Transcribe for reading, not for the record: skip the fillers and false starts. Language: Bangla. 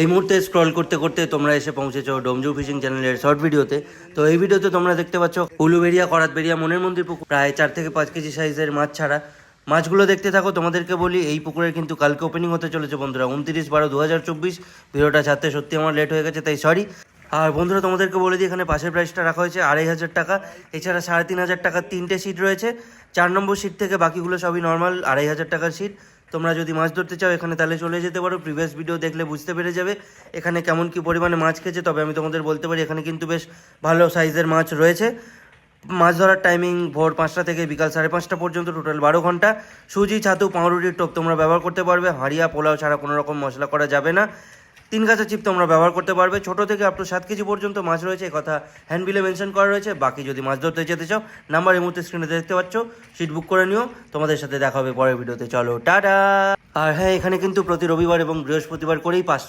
এই মুহূর্তে স্ক্রল করতে করতে তোমরা এসে পৌঁছেছো ডোমজু ফিশিং চ্যানেলের শর্ট ভিডিওতে। তো এই ভিডিওতে তোমরা দেখতে পাচ্ছ উলুবেড়িয়া করাতবেড়িয়া মনের মন্দির পুকুর, প্রায় 4 থেকে 5 কেজি সাইজের মাছ ছাড়া। মাছগুলো দেখতে থাকো। তোমাদেরকে বলি এই পুকুরের কিন্তু কালকে ওপেনিং হতে চলেছে বন্ধুরা, 29/12/2024। ভিডিওটা ছাড়তে সত্যি আমার লেট হয়ে গেছে, তাই সরি। আর বন্ধুরা তোমাদেরকে বলে দিই, এখানে পাশের প্রাইসটা রাখা হয়েছে 2500 টাকা। এছাড়া 3500 টাকার 3টে সিট রয়েছে। 4 নম্বর সিট থেকে বাকিগুলো সবই নর্মাল 2500 টাকার সিট। তোমরা যদি মাছ ধরতে চাও এখানে তাহলে চলে যেতে পারো। প্রিভিয়াস ভিডিও দেখলে বুঝতে পেরে যাবে এখানে কেমন কি পরিমাণে মাছ খেয়েছে। তবে আমি তোমাদের বলতে পারি এখানে কিন্তু বেশ ভালো সাইজের মাছ রয়েছে। মাছ ধরার টাইমিং ভোর 5টা থেকে বিকাল 5:30 পর্যন্ত, টোটাল 12 ঘন্টা। সুজি, ছাতু, পাউরুটির টোপ তোমরা ব্যবহার করতে পারবে। হাঁড়িয়া পোলাও ছাড়া কোনো রকম মশলা করা যাবে না। 3 গাছা চিপ তোমরা ব্যবহার করতে পারবে। ছোটো থেকে আপ টু 7 কেজি পর্যন্ত মাছ রয়েছে, কথা হ্যান্ডবিলে মেনশন করা রয়েছে। বাকি যদি মাছ ধরতে যেতে চাও, নাম্বার এই মুহূর্তে স্ক্রিনে দেখতে পাচ্ছ, সিট বুক করে নিও। তোমাদের সাথে দেখা হবে পরের ভিডিওতে। চলো টাটা। আর হ্যাঁ, এখানে কিন্তু প্রতি রবিবার এবং বৃহস্পতিবার করেই পাস চলে।